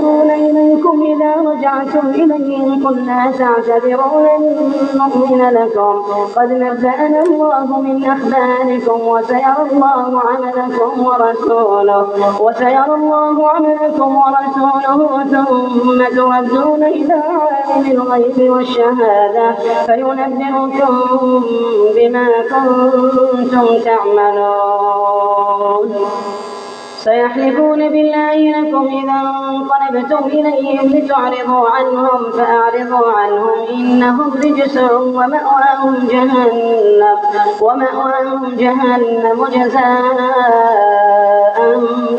يعتذرون إليكم إذا رجعتم إليهم قل لا تعتذروا لن نؤمن لكم قد نبأنا الله من أخباركم وسيرى الله عملكم ورسوله ثم تردون إلى عالم الغيب والشهادة فينبئكم بما كنتم تعملون سيحلفون بالله لكم إذا انقلبتم إليهم لتعرضوا عنهم فأعرضوا عنهم إنهم رجس ومأواهم جهنم جزاء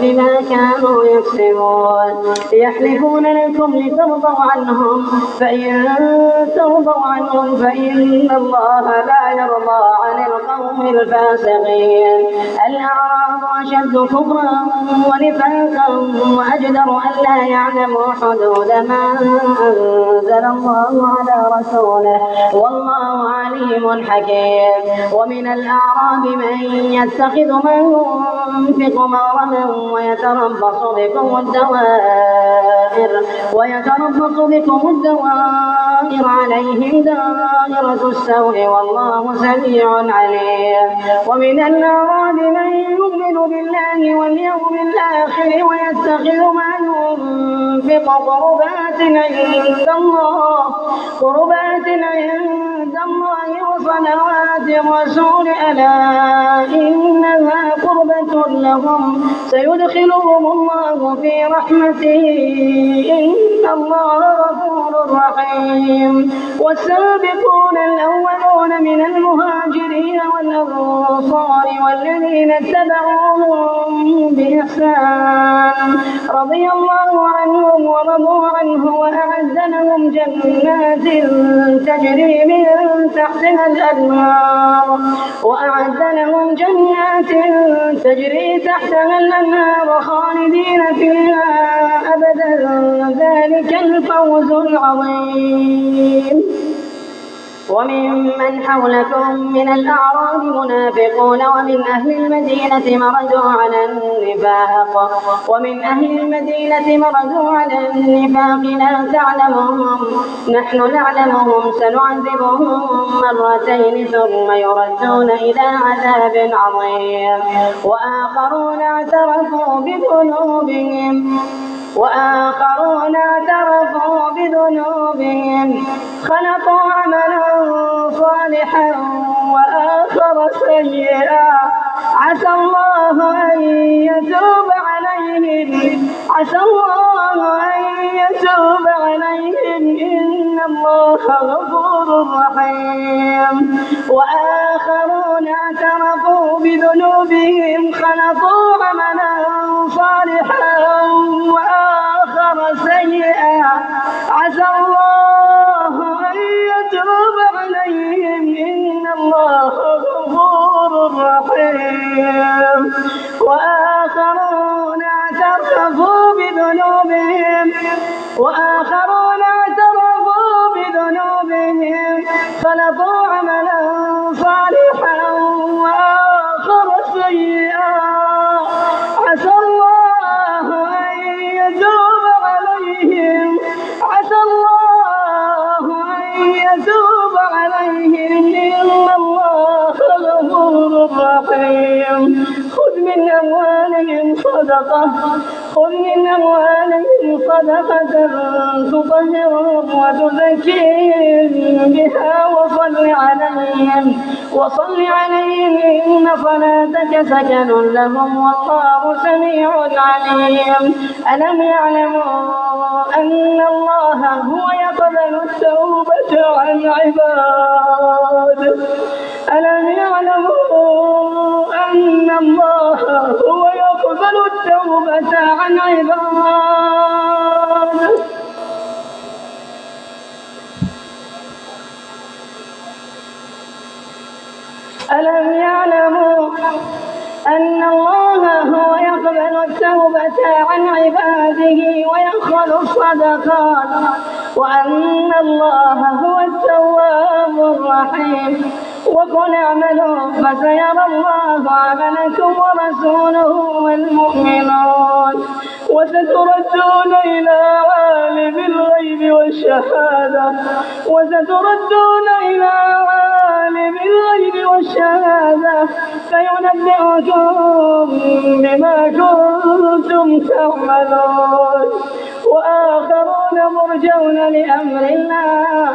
بما كانوا يكسبون يحلفون لكم لترضوا عنهم فإن ترضوا عنهم فإن الله لا يرضى عن القوم الفاسقين الأعراب أشد كفرا ونفاقا وأجدر ألا يعلموا حدود ما أنزل الله على رسوله والله عليم حكيم ومن الأعراب من يتخذ ما ينفق مغرما ويتربص بكم الدوائر عليهم دائرة السوء والله سميع عليم ومن الأعراب من يؤمن بالله واليوم الآخر ويتخذ ما ينفق قربات عند الله وصلوات الرسول ألا إنها قربة لهم سيدخلهم الله في رحمته إن الله غفور رحيم والسابقون الأولون من المهاجرين والأنصار والذين اتبعوهم بإحسان رضي الله عنهم ورضوا عنه وأعد لهم جنات تجري من تحتها الأنهار خالدين فيها أبدا ذلك الفوز العظيم ومن حولكم من الأعراب منافقون ومن أهل المدينة مردوا على النفاق لا تعلمهم نحن نعلمهم سنعذبهم مرتين ثم يردون إلى عذاب عظيم وآخرون اعترفوا بذنوبهم خلقوا عملا صالحا وآخر سيئا عسى الله أن يتوب عليهم إن الله غفور رحيم وآخرون اعترفوا بذنوبهم خلقوا عملا صالحا وآخر سيئا عسى الله أن يتوب عليهم إن الله غفور رحيم وآخرون اعترفوا بذنوبهم خلقوا عملا صالحا وآخر سيئا عسى الله أن يتوب عليهم إن الله غفور رحيم خذ من أموالهم صدقة تطهرهم وتزكيهم بها وصل عليهم إن صلاتك سكن لهم والله سميع عليم ألم يعلموا أن الله هو يقبل التوبة عن عباده ألم يعلموا أن الله هو يقبل التوبة عن عباده ويأخذ الصدقات وأن الله هو التواب الرحيم. وقل اعملوا فسيرى الله عملكم ورسوله والمؤمنون وستردون إلى عالم الغيب والشهادة فينبئكم بما كنتم تعملون. وآخرون مرجون لأمر الله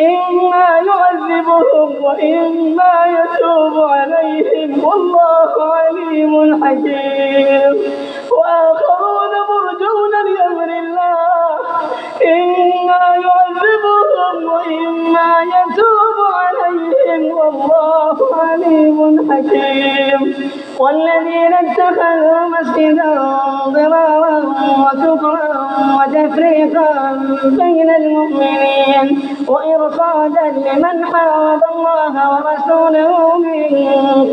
إما يعذبهم وإما يتوب عليهم والله عليم حكيم. وآخرون مرجون لأمر الله إما يعذبهم وإما يتوب عليهم والله عليم حكيم. والذين اتخذوا مسجدا ضرارا وكفرا وتفريقا بين المؤمنين وإرصادا لمن حارب الله ورسوله من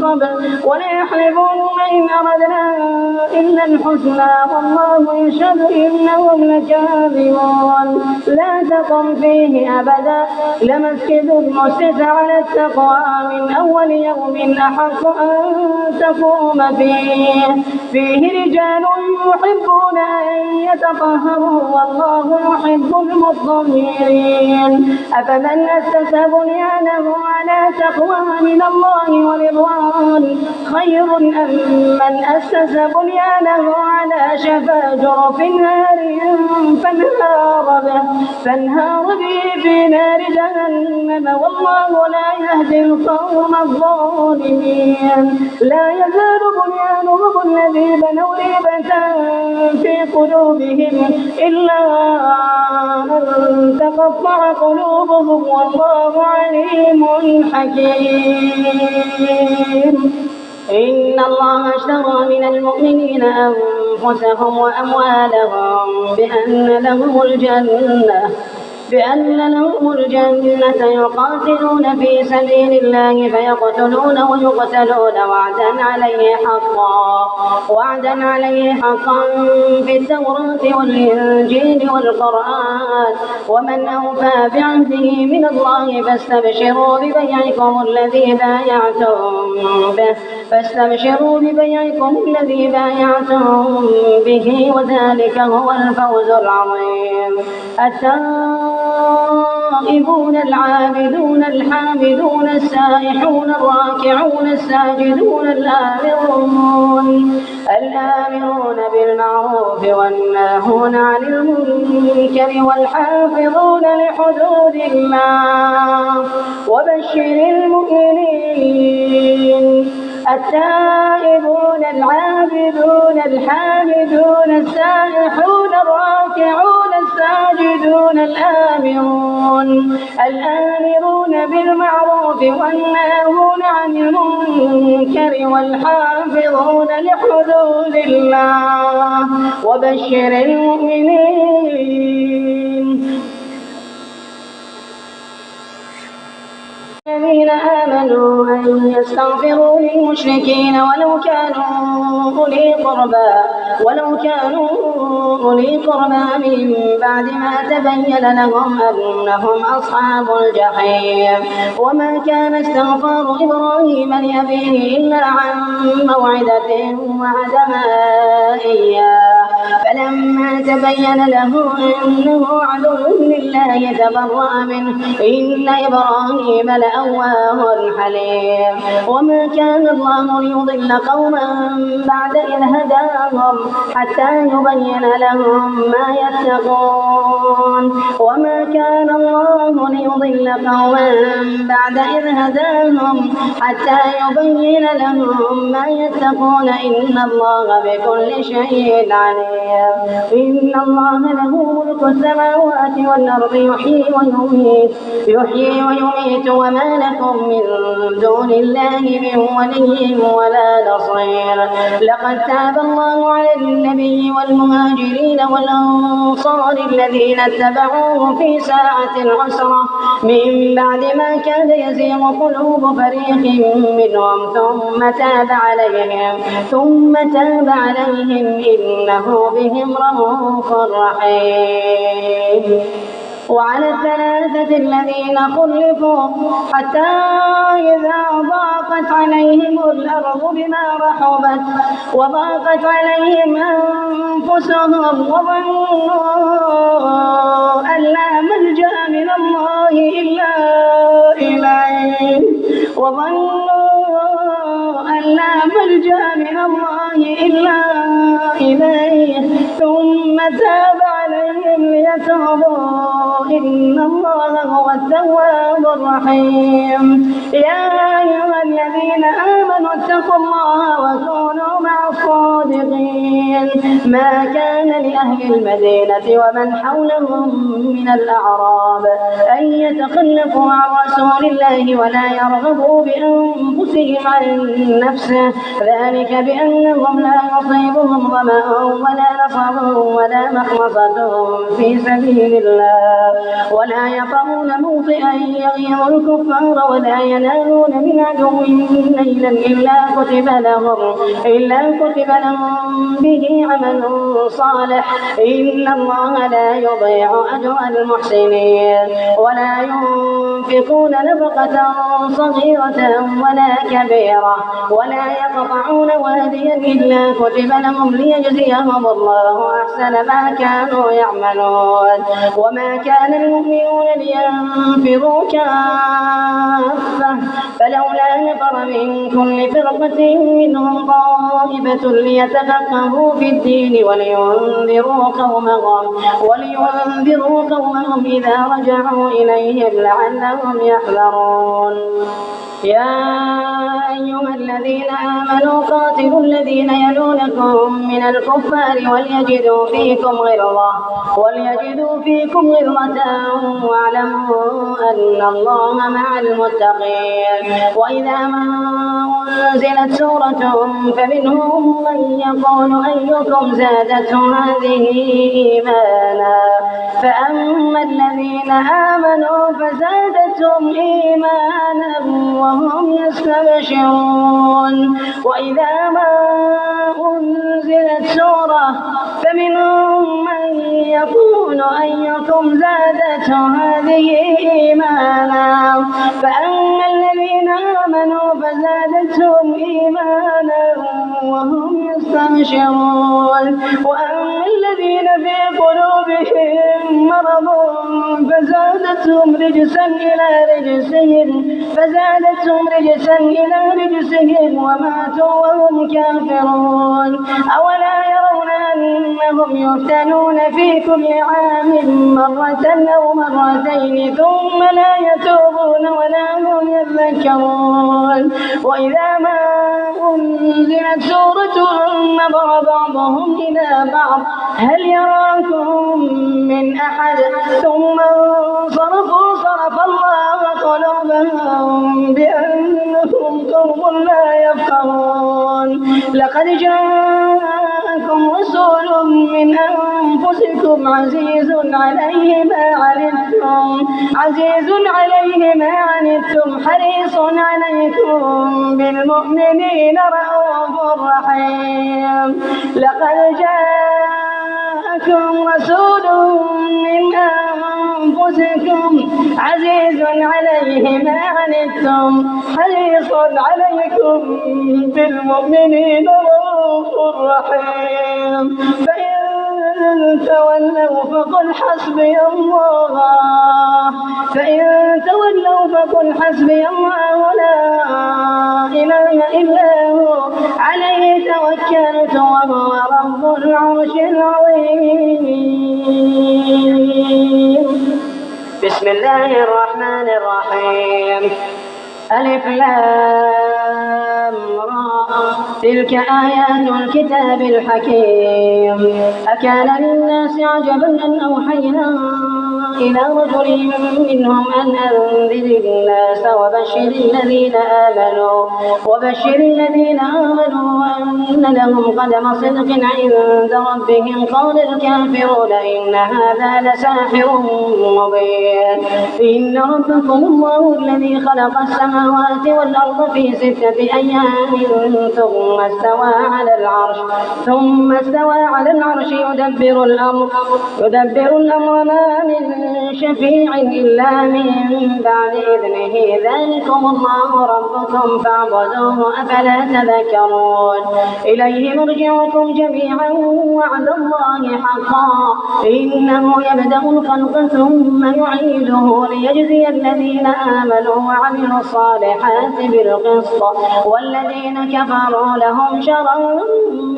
قبل وليحلفن إن أردنا إلا الحسنى والله يشهد إنهم لكاذبون. لا تقم فيه أبدا لمسجد أسس على التقوى من أول يوم أحق أن تقوم فيه رجال يحبون أن يتطهروا والله يحب المطهرين. أفمن أسس بنيانه على تقوى من الله ورضوان خير أم من أسس بنيانه على شفا جرف نار فانهار به في نار جهنم والله لا يهدي القوم الظالمين. لا يزال بنيانهم الذي بنوا ريبة في قلوبهم إلا أن تقطع قلوبهم والله عليم حكيم. إن الله اشترى من المؤمنين أنفسهم وأموالهم بأن لهم الجنة يقاتلون في سبيل الله فيقتلون ويقتلون وعدا عليه حقا في التوراة والإنجيل والقرآن ومن أوفى بعهده من الله فاستبشروا ببيعكم الذي بايعتم به وذلك هو الفوز العظيم. التائبون العابدون الحامدون السائحون الراكعون الساجدون الآمرون بالمعروف والناهون عن المنكر والحافظون لحدود الله وبشر المؤمنين. التائبون العابدون الحامدون السائحون الراكعون الساجدون الآمرون بالمعروف والناهون عن المنكر والحافظون لحدود الله وبشر المؤمنين. الذين آمنوا أن يستغفروا للمشركين ولو كانوا أولي قربى من بعد ما تبين لهم أنهم أصحاب الجحيم. وما كان استغفار إبراهيم لأبيه إلا عن موعدة وعدها إياه فلما تبين له أنه عدو لله تبرأ منه إن إبراهيم لأواه حليم. وما كان الله ليضل قوما بعد إذ هداهم حتى يبين لهم ما يتقون. وما كان الله ليضل قوما بعد إذ هداهم حتى يبين لهم ما يتقون إن الله بكل شيء عليم. إن الله له ملك السماوات والأرض يحيي ويميت وما لكم من دون الله من ولي ولا نصير. لقد تاب الله على النبي والمهاجرين والأنصار الذين اتبعوه في ساعة العسرة من بعد ما كاد يزيغ قلوب فريق منهم ثم تاب عليهم إنه بهم رءوف رحيم. وعلى الثلاثة الذين خلفوا حتى إذا ضاقت عليهم الأرض بما رحبت وضاقت عليهم أنفسهم وظنوا أن لا ملجأ من الله إلا إليه ثم تاب عليهم ليتوبوا إن الله هو التواب الرحيم. يا أيها الذين آمنوا اتقوا الله وكونوا مع الصادقين. ما كان لأهل المدينة ومن حولهم من الأعراب أن يتخلفوا عن رسول الله ولا يرغبوا بأنفسهم عن نفسه ذلك بأنهم لا يصيبهم ظمأ ولا نصب ولا مخمصة في سبيل الله ولا يطعون موطئا يغيظ الكفار ولا ينالون من عدو نيلا إلا كتب لهم به عمل صالح إن الله لا يضيع أجر المحسنين. ولا ينفقون نفقة صغيرة ولا كبيرة ولا يقطعون واديا إلا كتب لهم ليجزيهم الله أحسن ما كانوا يعملون. وما كان المؤمنون لينفروا كافة فلولا نفر من كل فرقة منهم طائفة ليتفقهوا في الدين ولينذروا قومهم إذا رجعوا إليهم لعلهم يحذرون. يا أيها الذين آمنوا قاتلوا الذين يلونكم من الكفار وليجدوا فيكم غلظة واعلموا أن الله مع المتقين. وإذا ما أنزلت سورة فمنهم من يقول أيكم زادته هذه إيمانا فأما الذين آمنوا فزادتهم إيمانا وهم يستبشرون. وإذا ما أنزلت سورة فمنهم من يقول أيكم زادته هذه إيمانا فأما الذين آمنوا فزادتهم إيمانا وهم يستبشرون. وأما الذين في قلوبهم مرض فزادتهم رجسا إلى رجسهم وماتوا وهم كافرون. أولا يرون أنهم يفتنون في كل عام مرة أو مرتين ثم لا يتوبون ولا هم يذكرون. وإذا ما أنزلت سورة نظر بعضهم إلى بعض هل يراكم من أحد ثم انصرفوا صرف الله قلوبهم بأنهم قوم لا يفقهون. لقد جاءكم رسول من أنفسكم عزيز عليه ما عنتم حريص عليكم بالمؤمنين رءوف رحيم. لقد جاءكم رسول من أنفسكم عزيز عليه ما عنتم حريص عليكم بالمؤمنين رءوف رحيم. فإن تولوا فقل حسبي الله لا إله إلا هو عليه توكلت وهو رب العرش العظيم. بسم الله الرحمن الرحيم. ألف لام را تلك آيات الكتاب الحكيم. أكان للناس عجبا أن أوحينا إلى رجل منهم أن أنذر الناس وبشر الذين آمنوا وأن لهم قدم صدق عند ربهم. قال الكافرون إن هذا لساحر مبين. إن ربكم الله الذي خلق السماوات والأرض في 6 أيام ثم استوى على العرش يدبر الأمر ما من شفيع إلا من بعد إذنه. ذلكم الله ربكم فاعبدوه أفلا تذكرون. إليه مرجعكم جميعا وعد الله حقا إنه يبدأ الخلق ثم يعيده ليجزي الذين آمنوا وعملوا الصالحات بالقسط والذين كفروا لهم شراب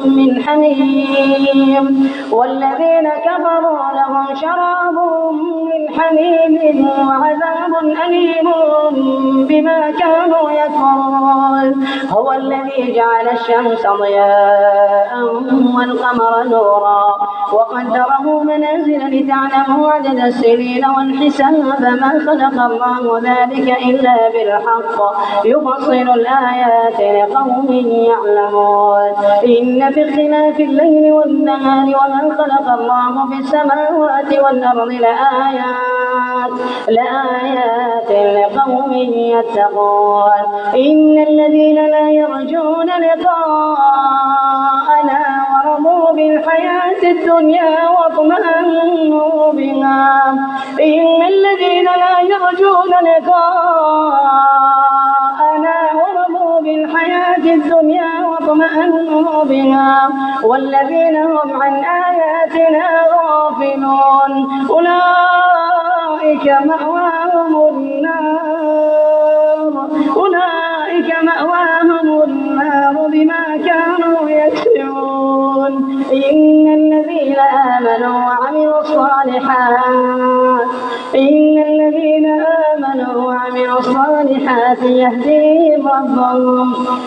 من حميم وعذاب أليم بما كانوا يكفرون. هو الذي جعل الشمس ضياء والقمر نورا وقدره منازل لتعلموا عدد السنين والحساب ما خلق الله ذلك إلا بالحق يفصل الآيات لقوم يعلمون. إن في اختلاف الليل والنهار وما خلق الله في السماوات والأرض لآيات لقوم يتقون. إن الذين لا يرجون لقاءنا ورضوا بالحياة الدنيا واطمأنوا بها والذين هم عن آياتنا غافلون أولئك مأواهم النار بما كانوا يكسبون. إن الذين آمنوا وعملوا الصالحات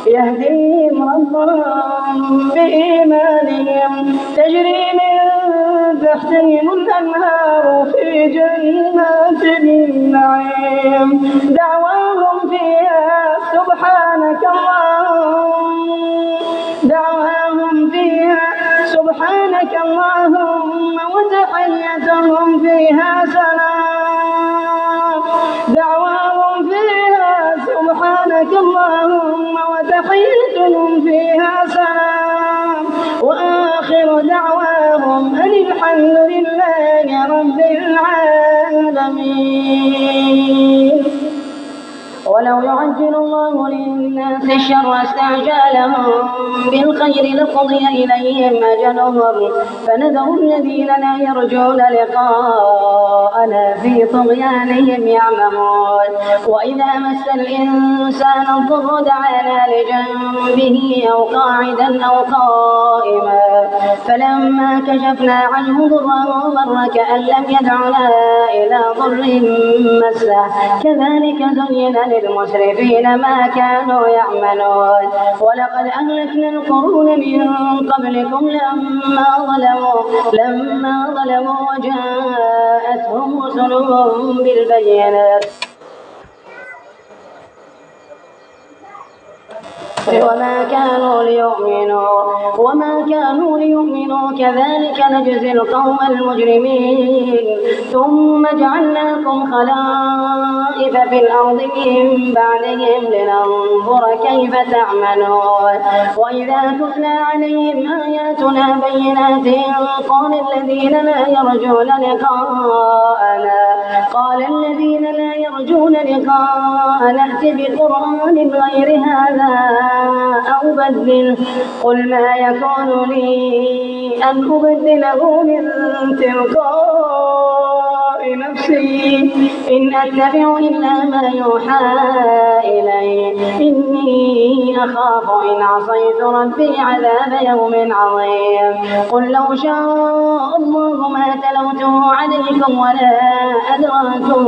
يهديهم ربهم بإيمانهم تجري من تحتهم الأنهار في جنات النعيم دعواهم فيها سبحانك اللهم وتحيتهم فيها سلام وآخر دعواهم أن الحمد لله رب العالمين. ولو يعجل الله للناس الشر استعجالهم بالخير لقضي إليهم أجلهم فنذر الذين لا يرجون لقاءنا في طغيانهم يعمهون. وإذا مس الإنسان الضر دعانا لجنبه أو قاعدا أو قائما فلما كشفنا عنه ضره مر كأن لم يدعنا إلى ضر مسه كذلك زين للمسرفين ما كانوا يعملون. ولقد أهلكنا القرون من قبلكم لما ظلموا وجاءتهم رسلهم بالبينات وما كانوا ليؤمنوا كذلك نجزي القوم المجرمين. ثم جعلناكم خلائف في الأرض من بعدهم لننظر كيف تعملون. وإذا تتلى عليهم آياتنا بينات قال الذين لا يرجون لقاءنا ائت بقرآن غير هذا أو بدله قل ما يكون لي أن أبدله من تلقاء نفسي إن أتبع إلا ما يوحى إلي إني أخاف إن عصيت ربي عذاب يوم عظيم. قل لو شاء الله ما تلوته عليكم عليكم ولا أدراكم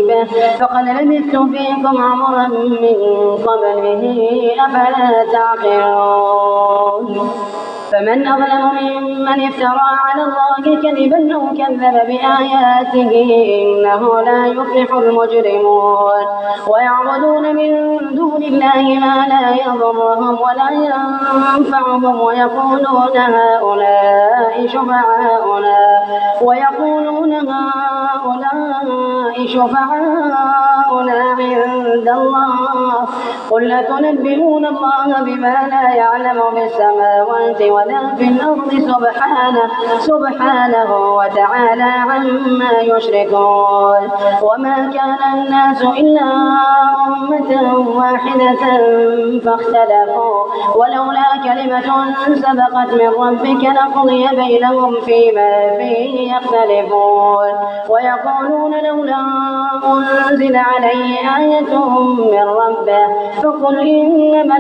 به فقد لبثت فيكم عمرا من قبله أفلا تعقلون فمن أظلم ممن افترى على الله كذبا أو كذب بآياته إنه لا يفلح المجرمون ويعبدون من دون الله ما لا يضرهم ولا ينفعهم ويقولون هؤلاء شفعاؤنا عند الله قل أتنبئون الله بما لا يعلم في السماوات ولا في الأرض سبحانه وتعالى عما يشركون وما كان الناس إلا أمة واحدة فاختلفوا ولولا كلمة سبقت من ربك لقضي بينهم فيما فيه يختلفون ويقولون لولا أنزل عليه آية من ربه فقل إنما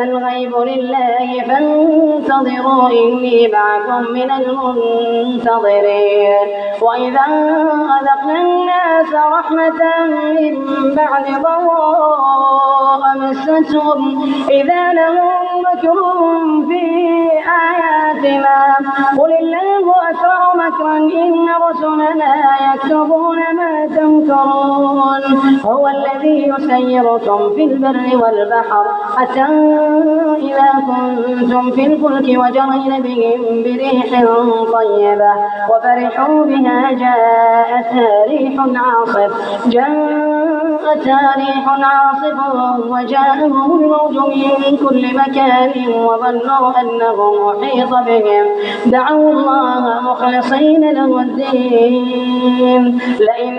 الغيب لله فانتظروا إني معكم من المنتظرين وإذا أذقنا الناس رحمة من بعد ضراء مستهم إذا لهم مكر في آياتنا قل الله أسرع مكرا إن رسلنا يكتبون ما تمكرون هو الذي يسيركم في البر والبحر حتى إذا كنتم في الفلك وجرين بهم بريح طيبة وفرحوا بها جاءتها ريح عاصف وجاءهم الموج من كل مكان وظنوا أنهم أحيط بهم دعوا الله مخلصين له الدين لئن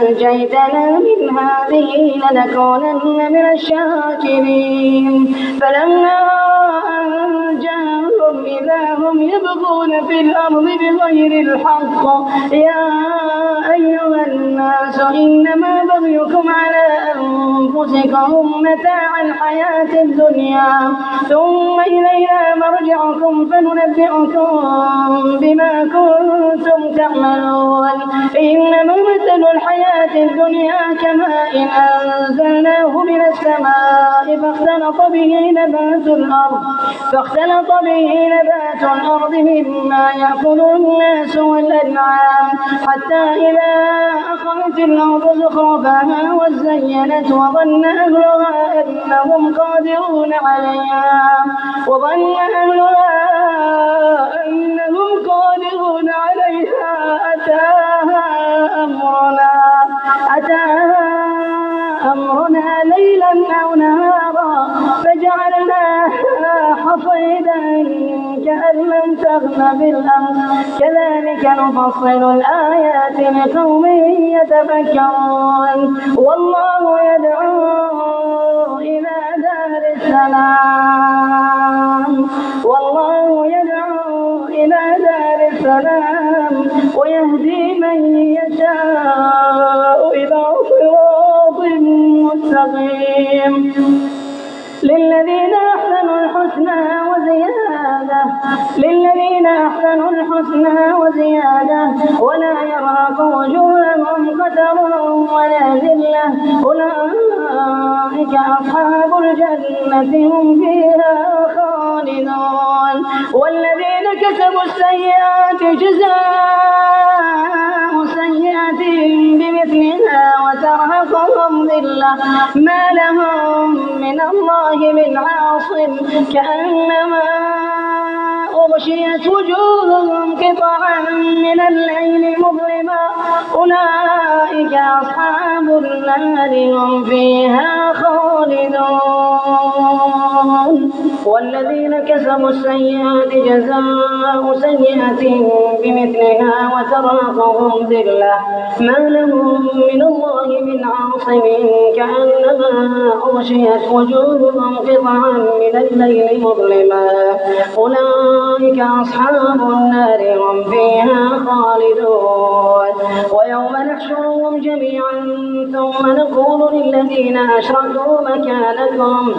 أنجيتنا من هذه لنكونن من الشاكرين فلما أنجاهم إذا هم يبغون في الأرض بغير الحق يا أيها الناس إنما بغيكم على أنفسكم متاع الحياة الدنيا ثم إلينا مرجعكم فننبئكم بما كنتم تعملون إنما مثل الحياة الدنيا كماء أنزلناه من السماء فاختلط به نبات الأرض مما يأكل الناس والأنعام حتى إذا أخذت الأرض زخرفها وزينت وظن أهلها أنهم قادرون عليها أتاها أمرنا ليلا أو نهارا فجعلناها حصيدا كأن لم تغن بالأمس كذلك نفصل الآيات لقوم يتفكرون والله يدعو إلى دار السلام ويهدي من يشاء إلى صراط مستقيم للذين أحسنوا الحسنى وزيادة ولا يرهق وجوههم قتر ولا ذلة أولئك أصحاب الجنة هم فيها خالدون والذين كسبوا السيئات جزاء سيئة بمثلها وترهقهم ذلة ما لهم من الله من عاصم كأنما أغشيت وجوههم قطعا من الليل مظلما أولئك أصحاب النار هم فيها خالدون والذين كسبوا السيئات جزاء سيئة بمثلها وترهقهم ذلة ما لهم من الله من عاصم كأنما أغشيت وجوههم قطعا من الليل مظلما أولئك أصحاب النار هم فيها خالدون ويوم نحشرهم جميعا ثم نقول للذين أشركوا مكانكم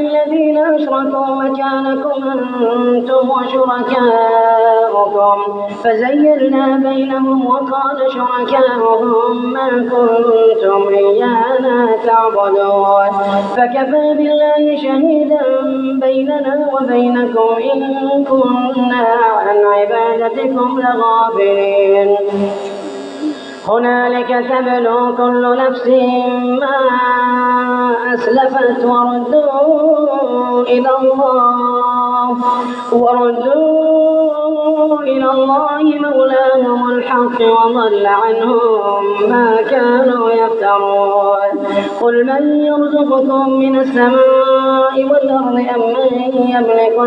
الذين أشركوا مكانكم أنتم وشركاؤكم فزيّلنا بينهم وقال شركاؤهم ما كنتم إيانا تعبدون فكفى بالله شهيدا بيننا وبينكم إن كنا عن عبادتكم لغافلين هنالك تبلو كل نفس ما أسلفت وردوا إلى الله مولاهم الحق وضل عنهم ما كانوا يفترون قل من يرزقكم من السماء والأرض أمن يملك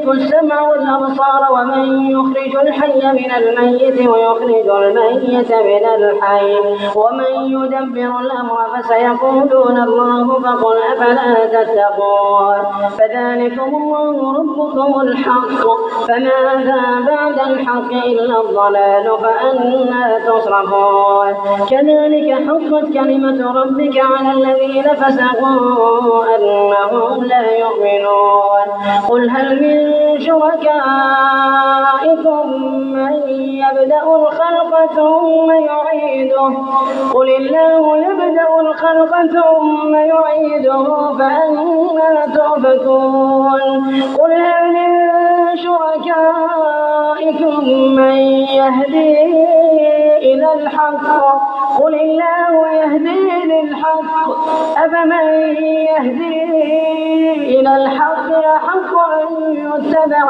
السمع والأبصار ومن يخرج الحي من الميت ويخرج الميت من الحي ومن يدبر الأمر فسيقولون الله فقل أفلا تتقون فذلكم الله ربكم الحق فماذا بعد الحق إلا الضلال فأنى تصرفون كذلك حقت كلمة ربك على الذين فسقوا أنهم لا يؤمنون قل هل من شركائكم من يبدأ الخلق ثم يعيده قل الله يبدأ الخلق ثم يعيده فأنى تؤفكون قل هل من شركائكم من يهدي إلى الحق قل الله يهدي للحق أفمن يهدي إلى الحق يحق أن يتبع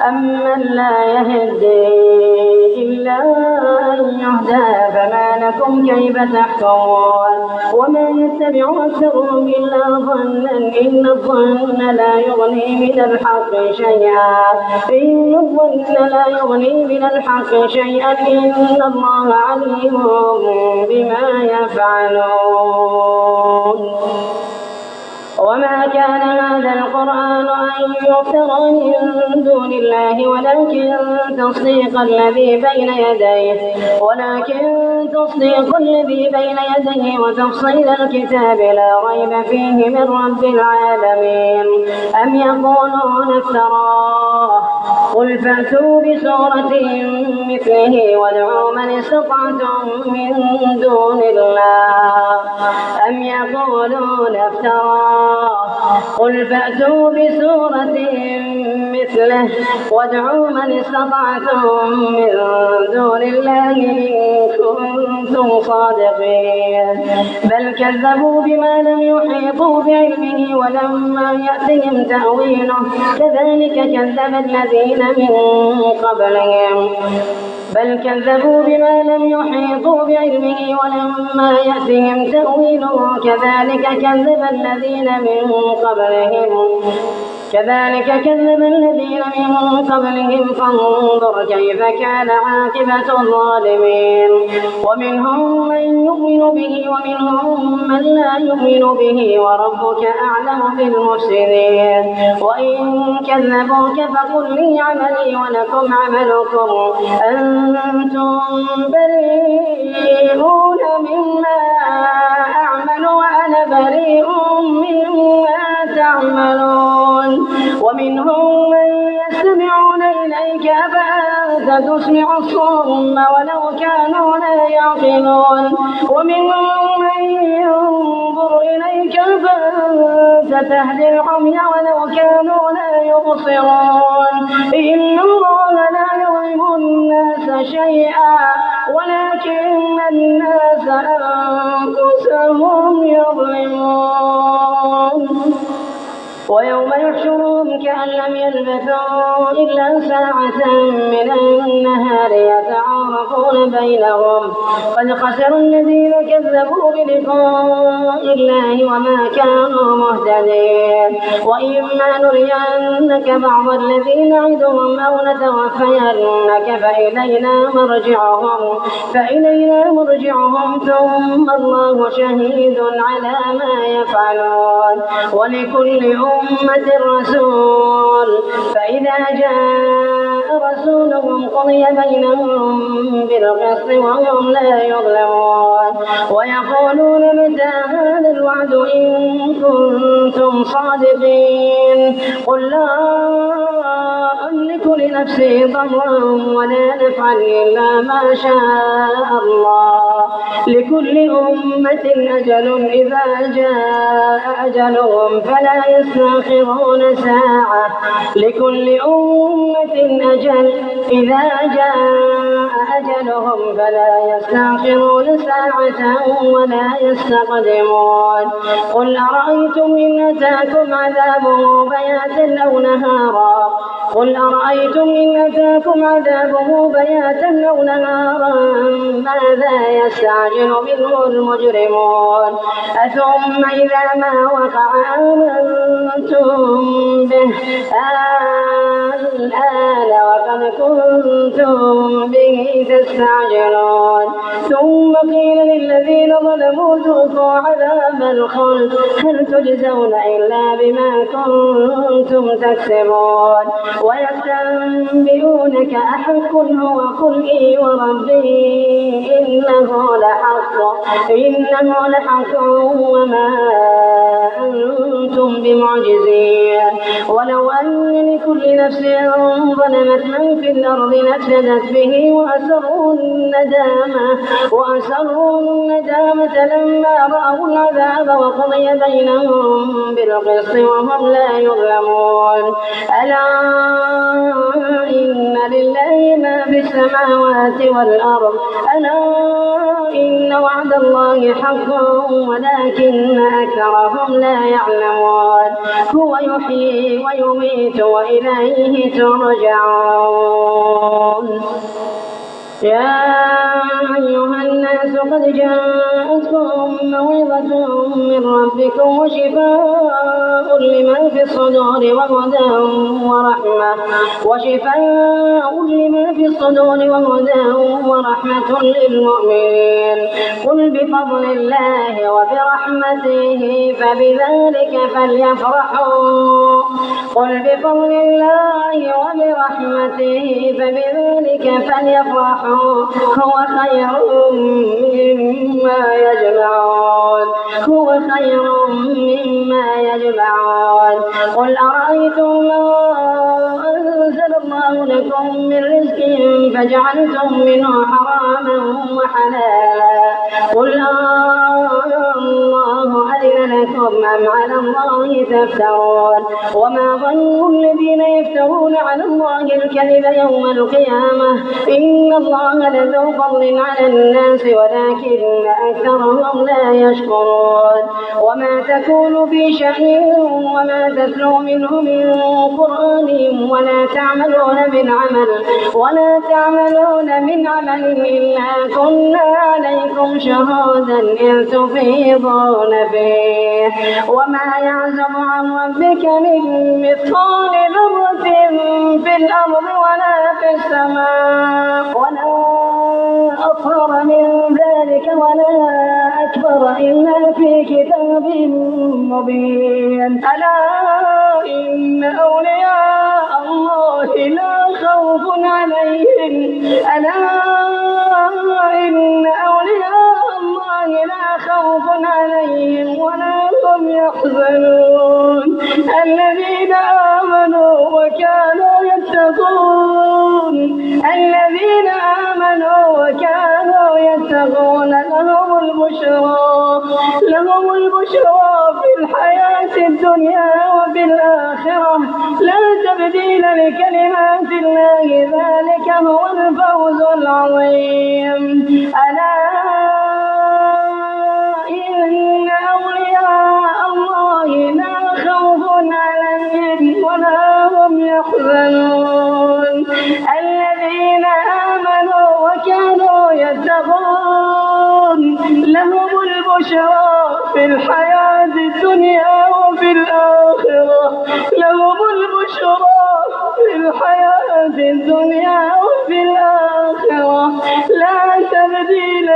أمن لا يهدي إلا أن يهدى فما لكم كيف تحكمون وما يتبع أكثرهم إلا ظنا إن الظن لا يغني من الحق شيئا إن الله عليم بما يفعلون وما كان هذا القرآن أن يفترى من دون الله ولكن تصديق الذي بين يديه وتفصيل الكتاب لا ريب فيه من رب العالمين أم يقولون افتراه قل فأتوا بسورة مثله وادعوا من استطعتم من دون الله أم يقولون افتراه قل فأتوا بسورة مثله وادعوا من استطعتم من دون الله إن كنتم صادقين بل كذبوا بما لم يحيطوا بعلمه ولما يأتهم تأويله كذلك كذب الذين من قبلهم ولما يأتهم تأويله كذلك كذب الذين من قبلهم فانظر كيف كان عاقبة الظالمين ومنهم من يؤمن به ومنهم من لا يؤمن به وربك أعلم بالمفسدين وإن كذبوك فقل لي عملي ولكم عملكم أنتم بريئون مما أعمل وأنا بريء مما تعملون ومنهم من يستمعون إليك فأنت تسمع الصم ولو كانوا لا يعقلون ومنهم من ينظر إليك فأنت تهدي العمي ولو كانوا لا يبصرون إن الله لا يظلم الناس شيئا ولكن الناس أنفسهم يظلمون ويوم يحشرهم كأن لم يلبثوا إلا ساعة من النهار يتعارفون بينهم قد خسر الذين كذبوا بلقاء الله وما كانوا مهتدين وإما نرينك بعض الذي نعدهم أو نتوفينك فإلينا مرجعهم ثم الله شهيد على ما يفعلون ولكل أمة رسول فإذا جاء رسولهم قضي بينهم بالقسط وهم لا يظلمون ويقولون متى هذا الوعد إن كنتم صادقين قل لا أملك لنفسي ضرا ولا نفعا إلا ما شاء الله لكل أمة أجل إذا جاء أجلهم فلا يستأخرون ساعة لكل أمة أجل إذا جاء أجلهم فلا يستأخرون ساعة ولا يستقدمون قل أرأيتم إن أتاكم عذابه بياتا أو نهارا قل أرأيتم إن أتاكم عذابه بياتا أو نهارا ماذا يستعجل منه المجرمون أثم إذا ما وقع آمنتم به الآن وقد كنتم به تستعجلون ثم قيل للذين ظلموا ذوقوا عذاب الخلد هل تجزون إلا بما كنتم تكسبون ويستنبئونك أحق هو قل إي وربي إنه لحق وما أنتم بمعجزين ولو أن لكل نفس ظلمت من في الأرض لافسدت به وأسروا الندامة لما رأوا العذاب وقضي بينهم بالقسط وهم لا يظلمون ألا إن لله ما في السماوات والأرض ألا إن وعد الله حق ولكن أكثرهم لا يعلمون هو يحيي ويميت وإليه ترجعون يا أيها الناس قد جاءتكم موعظة من ربكم وشفاء لما في الصدور وهدى ورحمة للمؤمنين قل بفضل الله وبرحمته فبذلك فليفرحوا هو خير مما يجمعون قل أرأيتم ما أنزل الله لكم من رزق فجعلتم منه حراما وحلالا قل الله أذن لكم أم على الله تفترون وما ظن الذين يفترون على الله الكذب يوم القيامة إن الله لذو فضل على الناس ولكن أكثرهم لا يشكرون وما تكون في شأن وما تتلو منه من قرآن ولا تعملون من عمل إلا كنا عليكم شهودا إذ تفيضون فيه وما يعزب عن ربك من مثقال ذرة في الأرض ولا في السماء ولا أصغر من ذلك ولا أكبر إلا في كتاب مبين ألا إن أولياء الله لا خوف عليهم ولا هم يحزنون الذين آمنوا وكانوا يتقون لهم البشرى في الحياة الدنيا وفي الآخرة لا تبديل لكلمات الله ذلك هو الفوز العظيم ألا إن أولياء الله لا خوف عليهم ولا هم يحزنون الذين آمنوا وكانوا يتقون لهم البشرى في الحياة الدنيا وفي الآخرة لا تبديل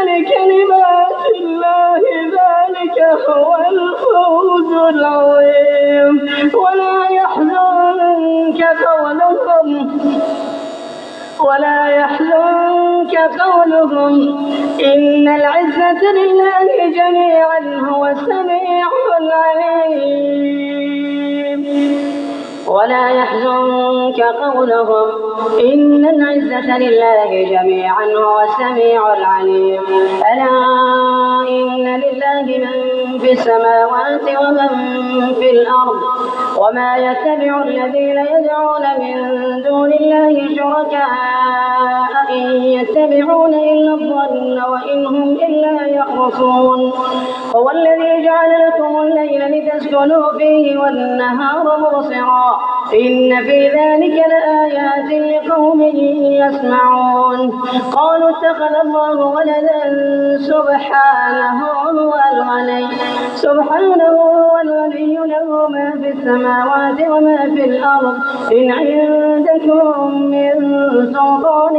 لكلمات الله ذلك هو الفوز العظيم ولا قولهم إن العزة لله جميعا هو السميع العليم ولا يحزنك قولهم إن العزة لله جميعا هو السميع العليم ألا إن لله من في السماوات ومن في الأرض وما يتبع الذين يدعون من دون الله شركاء إن يتبعون إلا الظن وإن هم إلا يخرصون هو الذي جعل لكم الليل لتسكنوا فيه والنهار مبصرا إن في ذلك لآيات لقوم يسمعون قالوا اتخذ الله ولدا سبحانه هو الغني له ما في السماوات وما في الأرض إن عندكم من سلطان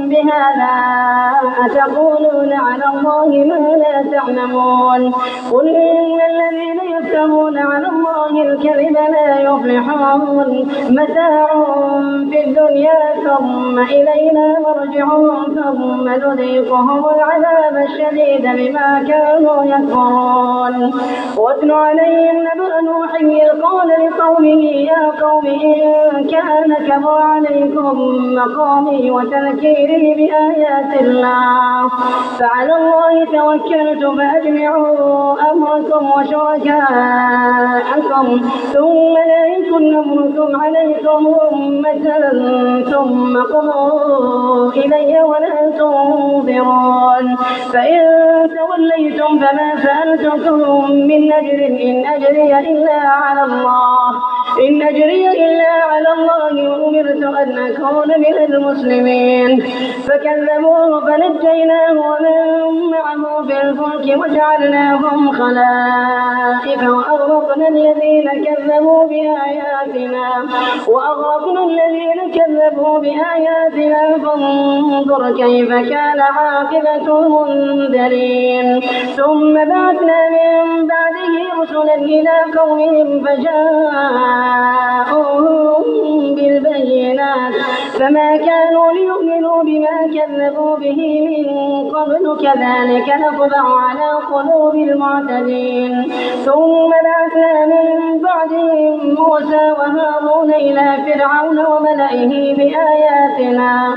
بهذا أتقولون على الله ما لا تعلمون قل إن الذين يفترون على الله الكذب لا يفلحون متاع في الدنيا ثم إلينا مرجعهم ثم نذيقهم العذاب الشديد بما كانوا يكفرون واتل عليهم نبأ نوح إذ قال لقومه يا قوم إن كان كبر عليكم مقامي وتذكيري بآيات الله فعلى الله توكلت فأجمعوا أمركم وشركاءكم ثم لا يكن أمركم عليكم أمة ثم قضوا إلي ولا تنظرون فإن توليتم فما سألتكم من أجر إن أجري إلا على الله وأمرت أن أكون من المسلمين فكذبوه فنجيناه ومن معه في الفلك وجعلناهم خلائف وأغرقنا الذين كذبوا بآياتنا فانظر كيف كان عاقبة المنذرين ثم بعثنا من بعده رسلا إلى قومهم فجاءوهم بالبينات فما كانوا ليؤمنوا بما كذبوا به من قبل كذلك نطبع على قلوب المعتدين ثم بعثنا من بعدهم موسى وهارون إلى فرعون وملئه بآياتنا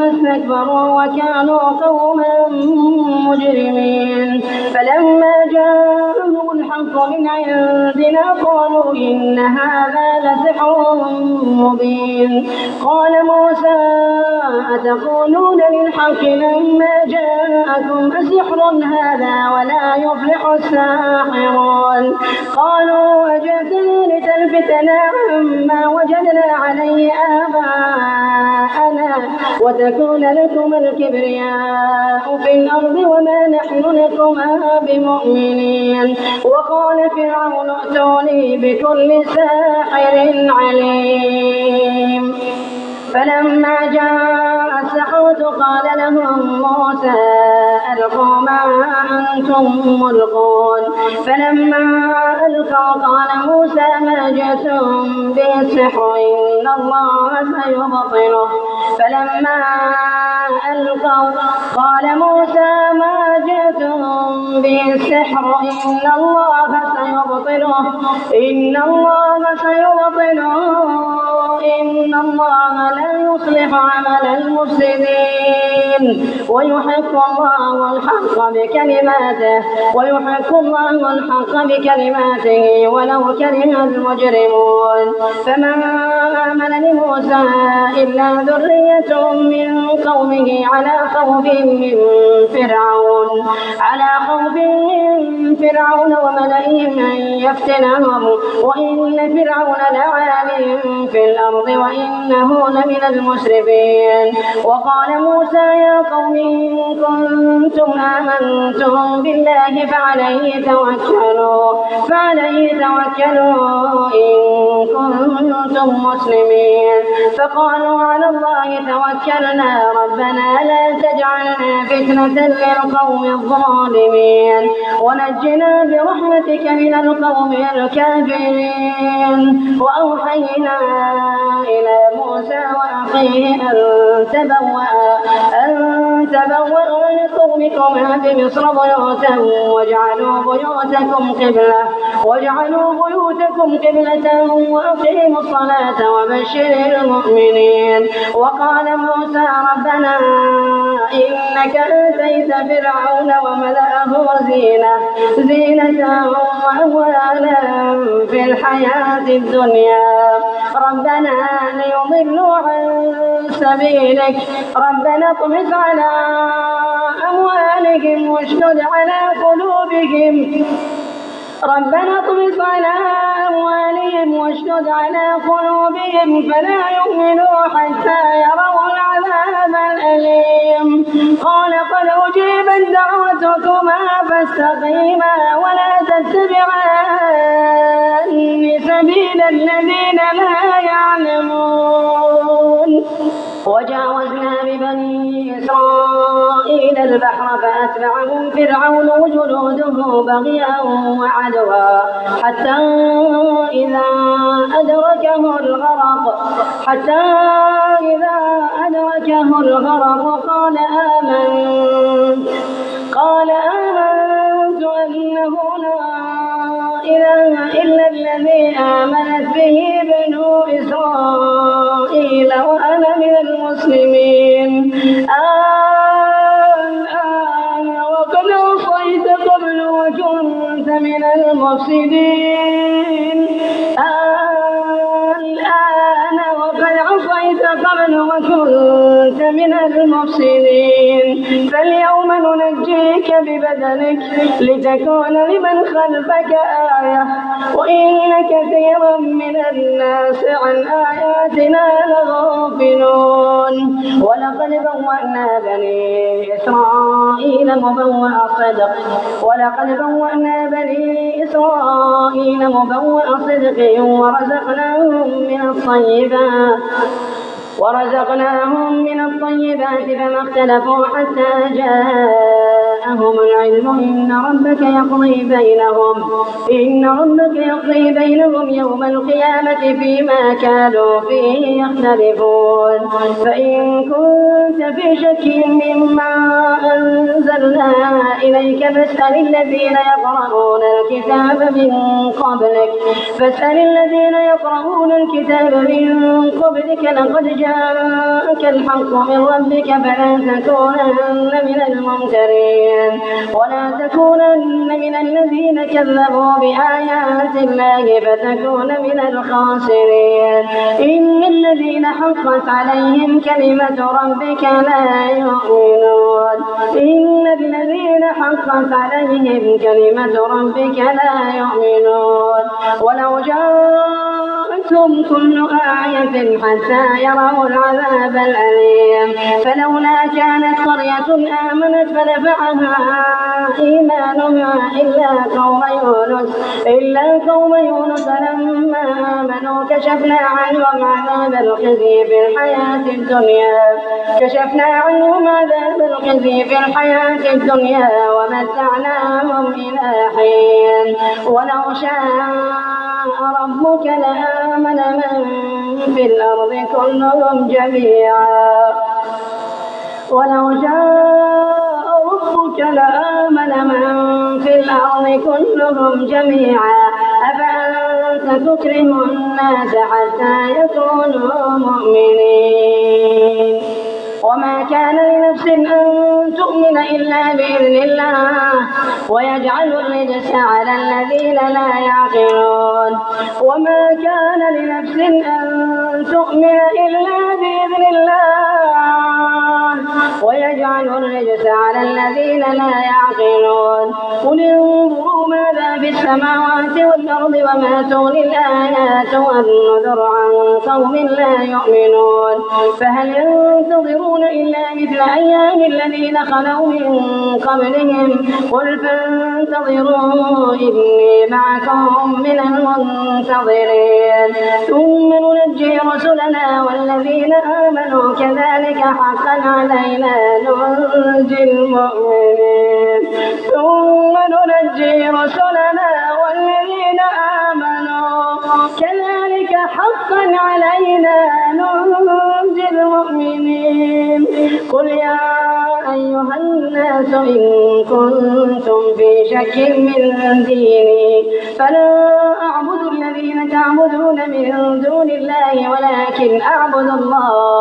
فاستكبروا وكانوا قوما مجرمين فلما جاءهم الحق من عندنا قالوا إن هذا لسحر مبين قال موسى أتقولون للحق لما جاءكم أسحر هذا ولا يفلح الساحرون قالوا وجئتنا لتلفتنا عما وجدنا عليه آباءنا وتكون لكم الكبرياء في الأرض وما نحن لكما بمؤمنين وقال فرعون ائتوني بكل ساحر عليم فلما جاء السحرة قال لهم موسى ألقوا ما أنتم ملقون فلما ألقوا قال موسى ما جئتم به السحر إن الله سيبطله فلما ألقوا قال موسى ما جئتم به السحر إن الله سيبطله إن الله لا يصلح عمل المفسدين ويحق الله الحق بكلماته ولو كره المجرمون فما آمن لموسى إلا ذرية من قومه على خوف من فرعون وملئهم أن يفتنهم وإن فرعون لعال في الأرض وإنه لمن المسرفين وقال موسى يا يا قوم إن كنتم آمنتم بالله فعليه توكلوا إن كنتم مسلمين. فقالوا على الله توكلنا ربنا لا تجعلنا فتنة للقوم الظالمين ونجنا برحمتك من القوم الكافرين. وأوحينا إلى موسى وأخيه أن تبوأوا لقومكما بمصر بيوتا واجعلوا بيوتكم قبلة وأقيموا الصلاة وبشر المؤمنين. وقال موسى ربنا إنك آتيت فرعون وملأه زينة وأموالا في الحياة الدنيا ربنا ليضلوا عن سبيلك ربنا اطمس على أموالهم واشدد على قلوبهم فلا يؤمنوا حتى يروا العذاب الأليم. قال قد أجيبت دعوتكما فاستقيما ولا تتبعان سبيل الذين لا يعلمون. وجاوزنا ببني إسرائيل البحر فأتبعهم فرعون وجنوده بغيا وعدوا حتى إذا أدركه الغرق قال آمنت أنه لا إله إلا الذي آمنت به بنو إسرائيل وأنا من المسلمين. الآن وقد عصيت قبل وكنت من المفسدين. فاليوم ننجيك ببدنك لتكون لمن خلفك آية وإن كثيرا من الناس عن آياتنا لغافلون. ولقد بوأنا بني إسرائيل مبوأ صدق ورزقناهم من الطيبات فما اختلفوا حتى جاءهم العلم إن ربك يقضي بينهم يوم القيامة فيما كانوا فيه يختلفون. فإن كنت في شك مما أنزلنا إليك فاسأل الذين يقرؤون الكتاب من قبلك لقد جاءك الحق من ربك فلا تكونن من الممترين ولا تكونن من الذين كذبوا بآيات الله فتكون من الخاسرين. إن الذين حقت عليهم كلمة ربك لا يؤمنون ولو جاءتهم كل آية حتى يروا العذاب الأليم. فلولا كانت قرية آمنت فنفعها إيمانها إلا قوم يونس لما آمنوا كشفنا عنهم عذاب الخزي في الحياة الدنيا ومتعناهم إلى حين. ولو شاء ربك لآمن من في الأرض كلهم جميعا أفأنت تكره الناس حتى يكونوا مؤمنين. وما كان لنفس أن تؤمن إلا بإذن الله ويجعل الرجس على الذين لا يعقلون. وما كان لنفس أن تؤمن إلا بإذن الله ويجعل الرجس على الذين لا يعقلون قل انظروا ماذا في السماوات والأرض وما تغني الآيات والنذر عن قوم لا يؤمنون فهل ينتظرون إلا مثل أيام الذين خلوا من قبلهم قل فانتظروا إني معكم من المنتظرين ثم ننجي رسلنا والذين آمنوا كذلك حقا علينا ننجي المؤمنين ثم ننجي رسلنا والذين آمنوا كذلك حقا علينا ننجي المؤمنين قل يا أيها الناس إن كنتم في شك من ديني فلا أعبد الذين تعبدون من دون الله ولكن أعبد الله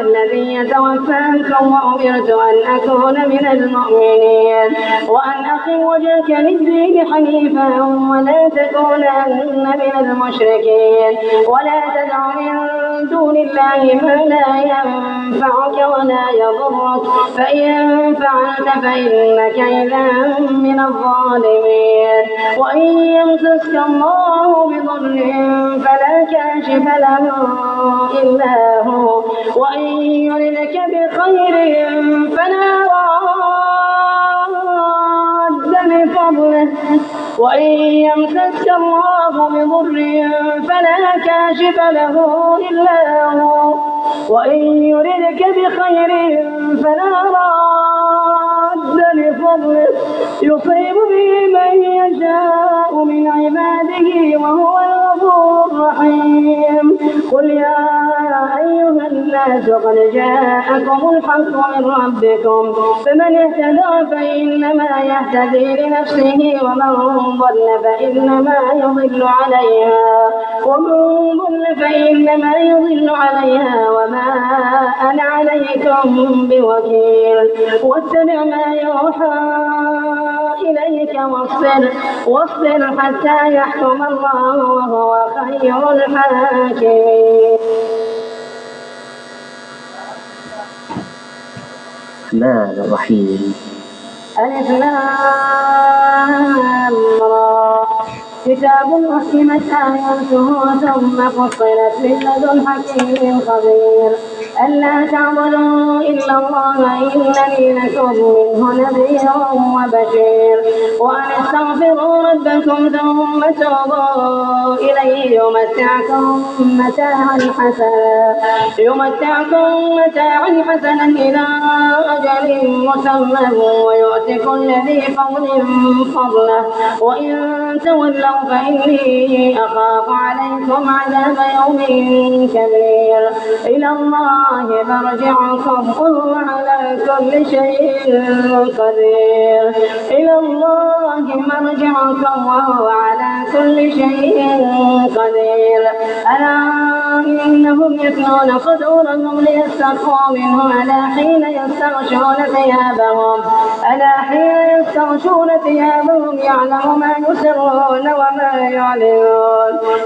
الذي يتوفاكم وأمرت أن أكون من المؤمنين وأن أقم وجهك للدين حنيفا ولا تكونن من المشركين ولا تدع من دون الله ما لا ينفعك ولا يضرك فإن فعلت فإنك إذا من الظالمين وإن يمسسك الله بضر فلا كاشف له إلا هو وإن يردك بخير فلا راد لفضله وإن يمسسك الله بضر فلا كاشف له إلا هو وإن يردك بخير فلا راد لفضله يصيب به من يشاء من عباده وهو الغفور الرحيم قل يا أيها الناس قد جاءكم الحق من ربكم فمن اهتدى فإنما يهتدي لنفسه ومن ضل فإنما يضل عليها وما أنا عليكم بوكيل واتبع ما يوحى إليك واصبر حتى يحكم الله وهو خير الحاكمين. الرحمن الرحيم. ألف لام را كتاب أحكمت آياته ثم فصلت من لدن حكيم خبير ألا تعبدوا إلا الله إنني لكم منه نذير وبشير وأن استغفروا ربكم ثم توبوا إليه يمتعكم متاعا حسنا إلى أجل مسمى ويؤتي كل ذي فضل فضله وإن تولوا فإني أخاف عليكم عذاب يوم كبير إلى الله مرجعكم وهو على كل شيء قدير ألا إنهم يثنون صدورهم ليستخفوا منه ألا حين يستغشون ثيابهم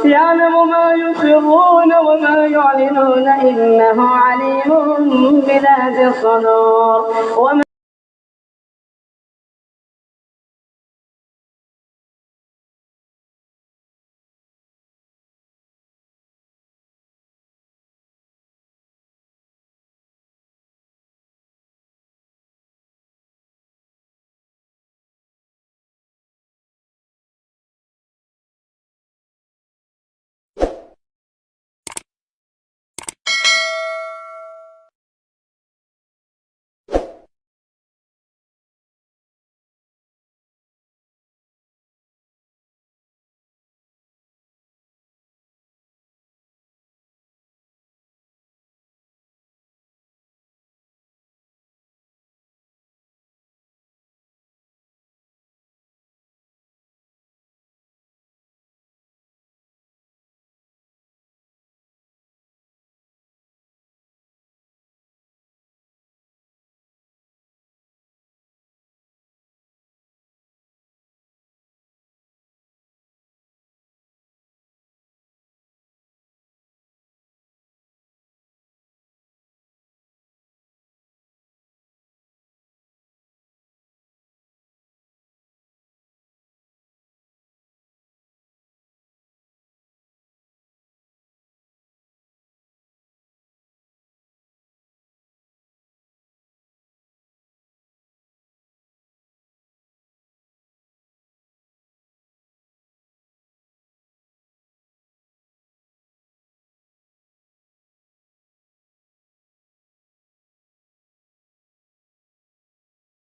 يعلم ما يسرون وما يعلنون إنه عليم بذات الصدور